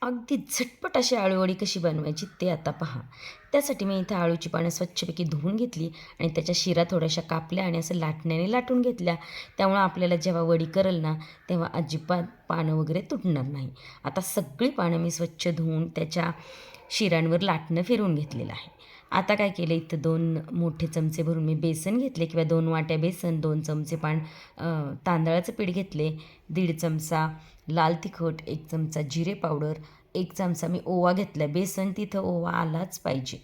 अगदी झटपट अशी आळूवडी कशी बनवायची ते आता पहा. त्यासाठी मी इथं आळूची पानं स्वच्छपैकी धुवून घेतली आणि त्याच्या शिरा थोड्याशा कापल्या आणि असं लाटण्याने लाटून घेतल्या. त्यामुळं आपल्याला जेव्हा वडी करेल ना, तेव्हा अजिबात पानं वगैरे तुटणार नाही. आता सगळी पानं मी स्वच्छ धुवून त्याच्या शिऱ्यांवर लाटणं फिरवून घेतलेलं आहे. आता काय केलं, इथं 2 मोठे चमचे भरून मी बेसन घेतले किंवा 2 वाट्या बेसन, 2 चमचे तांदळाचं पीठ घेतले, 1.5 चमचा लाल तिखट, 1 चमचा जिरे पावडर, 1 चमचा मी ओवा घेतला. बेसन तिथं ओवा आलाच पाहिजे.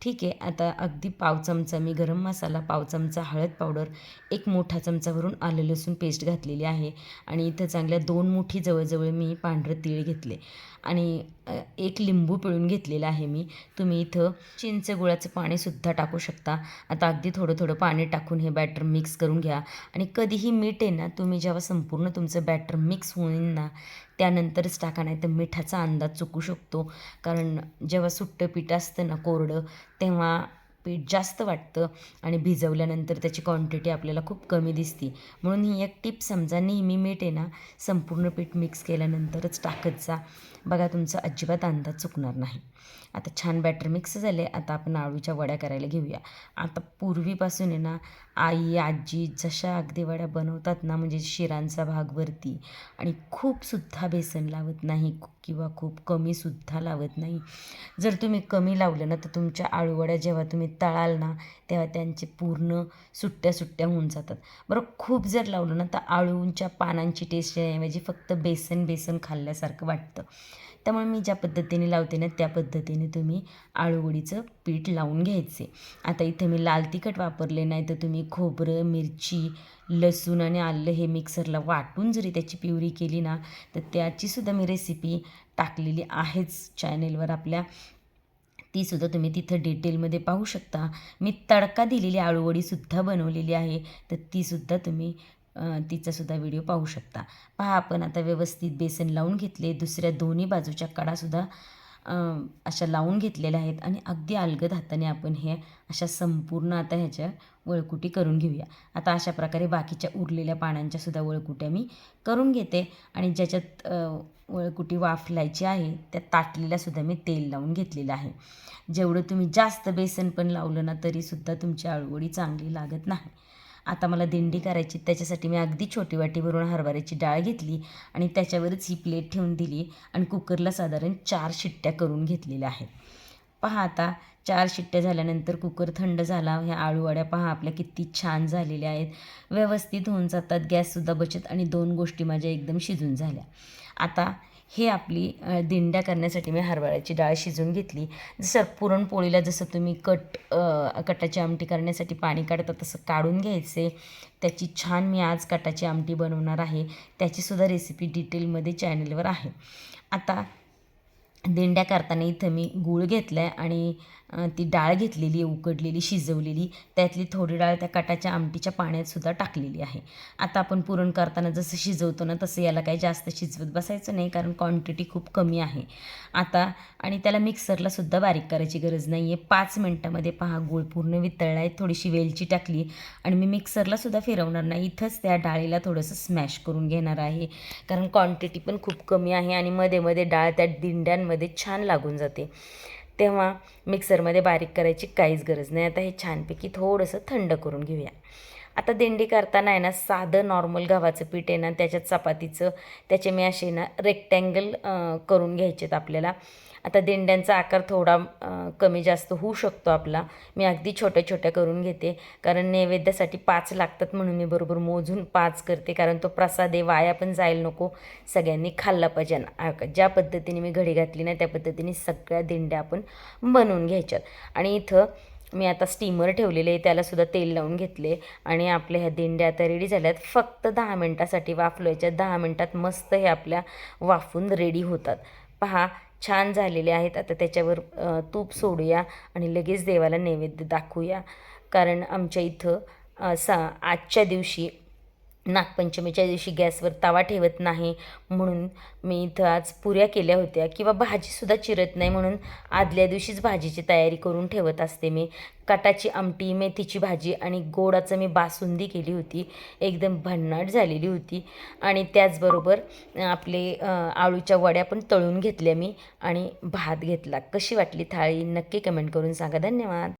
ठीक आहे. आता अगदी पाव चमचा मी गरम मसाला, पाव चमचा हळद पावडर, 1 मोठा चमचा भरून आलं लसूण पेस्ट घातलेली आहे आणि इथं चांगल्या 2 मुठी जवळ मी पांढरं तीळ घेतले आणि 1 लिंबू पिळून घेतलेला आहे मी. तुम्ही इथं चिंच गुळाचं पाणीसुद्धा टाकू शकता. आता अगदी थोडं पाणी टाकून हे बॅटर मिक्स करून घ्या आणि कधीही मीठ आहे ना, तुम्ही जेव्हा संपूर्ण तुमचं बॅटर मिक्स होईल ना, त्यानंतरच टाका, नाही तर मिठाचा अंदाज चुकू शकतो. कारण जेव्हा सुट्टं पीठ असतं ना कोरडं, तेव्हा पीठ जास्त वाटतं आणि भिजवल्यानंतर त्याची क्वांटिटी आपल्याला खूप कमी दिसते. म्हणून ही एक टिप समजा, नेहमी मीठ आहे ना संपूर्ण पीठ मिक्स केल्यानंतरच टाकत जा. बघा तुमचा अजिबात अंदाज चुकणार नाही. आता छान बॅटर मिक्स झाले. आता आपण आळूच्या वड्या करायला घेऊया. आता पूर्वीपासून आहे ना, आई, आजी जशा अगदी वड्या बनवतात ना, म्हणजे शिरांचा भाग वरती आणि खूपसुद्धा बेसन लावत नाही किंवा खूप कमीसुद्धा लावत नाही. जर तुम्ही कमी लावलं ना, तर तुमच्या आळूवड्या जेव्हा तुम्ही तळाल ना, तेव्हा त्यांचे पूर्ण सुट्ट्या होऊन जातात. बरं, खूप जर लावलं ना, तर आळूंच्या पानांची टेस्ट येण्याऐवजी फक्त बेसन खाल्ल्यासारखं वाटतं. त्यामुळे मी ज्या पद्धतीने लावते ना, त्या पद्धतीने तुम्ही आळूवडीचं पीठ लावून घ्यायचे. आता इथे मी लाल तिखट वापरले, नाही तर तुम्ही खोबरं, मिरची, लसूण आणि आलं हे मिक्सरला वाटून जरी त्याची प्युरी केली ना, तर त्याचीसुद्धा मी रेसिपी टाकलेली आहेच चॅनेलवर आपल्या. तीसुद्धा तुम्ही तिथं डिटेलमध्ये पाहू शकता. मी तडका दिलेली आळूवडीसुद्धा बनवलेली आहे, तर तीसुद्धा तुम्ही तिचासुद्धा व्हिडिओ पाहू शकता. पहा, आपण आता व्यवस्थित बेसन लावून घेतले. दुसऱ्या दोन्ही बाजूच्या कडासुद्धा अशा लावून घेतलेल्या आहेत आणि अगदी अलगद हाताने आपण हे अशा संपूर्ण आता ह्याच्या वळकुटी करून घेऊया. आता अशा प्रकारे बाकीच्या उरलेल्या पानांच्यासुद्धा वळकुट्या मी करून घेते आणि ज्याच्यात वळकुटी वाफलायची आहे त्या ताटलीलासुद्धा मी तेल लावून घेतलेलं आहे. जेवढं तुम्ही जास्त बेसन पण लावलं ना, तरीसुद्धा तुमची आळूवडी चांगली लागत नाही. आता मला दिंडी करायची, त्याच्यासाठी मी अगदी छोटी वाटी भरून हरभऱ्याची डाळ घेतली आणि त्याच्यावरच ही प्लेट ठेवून दिली आणि कुकरला साधारण 4 शिट्ट्या करून घेतलेल्या आहेत. पहा, आता 4 शिट्ट्या झाल्यानंतर कुकर थंड झाला. ह्या आळूवड्या पहा आपल्या किती छान झालेल्या आहेत. व्यवस्थित होऊन जातात, गॅससुद्धा बचत आणि 2 गोष्टी माझ्या एकदम शिजून झाल्या. आता हे आपली दिंड्या करण्यासाठी मी हरभऱ्याची डाळ शिजवून घेतली. जसं पुरणपोळीला जसं तुम्ही कटाची आमटी करण्यासाठी पाणी काढता तसं काढून घ्यायचे. त्याची छान मी आज कटाची आमटी बनवणार आहे. त्याचीसुद्धा रेसिपी डिटेलमध्ये चॅनलवर आहे. आता दिंड्या करताना इथं मी गूळ घेतला आहे आणि ती डाळ घेतलेली आहे उकडलेली, शिजवलेली. त्यातली थोडी डाळ त्या कटाच्या आमटीच्या पाण्यातसुद्धा टाकलेली आहे. आता आपण पुरण करताना जसं शिजवतो ना, तसं याला काही जास्त शिजवत बसायचं नाही, कारण क्वांटिटी खूप कमी आहे. आता आणि त्याला मिक्सरलासुद्धा बारीक करायची गरज नाही आहे. 5 मिनटामध्ये पहा गूळ पूर्ण वितळला आहे. थोडीशी वेलची टाकली आणि मी मिक्सरलासुद्धा फिरवणार नाही. इथंच त्या डाळीला थोडंसं स्मॅश करून घेणार आहे, कारण क्वांटिटी पण खूप कमी आहे आणि मध्ये डाळ त्या दिंड्यांमध्ये छान लागून जाते. तेव्हा मिक्सरमध्ये बारीक करायची काहीच गरज नाही. आता हे छानपैकी थोडंसं थंड करून घेऊया. आता दिंडी करताना आहे ना, साधं नॉर्मल गव्हाचं पीठ आहे ना, त्याच्यात चपातीचं त्याचे मी असे ना रेक्टँगल करून घ्यायचे आहेत आपल्याला. आता दिंड्यांचा आकार थोडा कमी जास्त होऊ शकतो आपला. मी अगदी छोट्या करून घेते, कारण नैवेद्यासाठी 5 लागतात म्हणून मी बरोबर मोजून 5 करते, कारण तो प्रसाद आहे, वाया पण जायला नको, सगळ्यांनी खाल्ला पाहिजे. ज्या पद्धतीने मी घडी घातली ना, त्या पद्धतीने सगळ्या दिंड्या आपण बनवून घ्यायच्यात. आणि इथं मी आता स्टीमर ठेवलेले आहे, त्यालासुद्धा तेल लावून घेतले आणि आपल्या ह्या दिंड्या आता रेडी झाल्यात. फक्त 10 मिनटासाठी वाफवायच्या. 10 मिनटात मस्त हे आपल्या वाफून रेडी होतात. पहा, छान झालेले आहेत. आता त्याच्यावर तूप सोडूया आणि लगेच देवाला नैवेद्य दाखवूया, कारण आमच्या इथं आजच्या दिवशी नागपंचमीच्या दिवशी गॅसवर तवा ठेवत नाही म्हणून मी इथं आज पुऱ्या केल्या होत्या, किंवा भाजीसुद्धा चिरत नाही म्हणून आदल्या दिवशीच भाजीची तयारी करून ठेवत असते मी. कटाची आमटी, मेथीची भाजी आणि गोडाचं मी बासुंदी केली होती, एकदम भन्नाट झालेली होती. आणि त्याचबरोबर आपले आळूच्या वड्या पण तळून घेतल्या मी आणि भात घेतला. कशी वाटली थाळी नक्की कमेंट करून सांगा. धन्यवाद.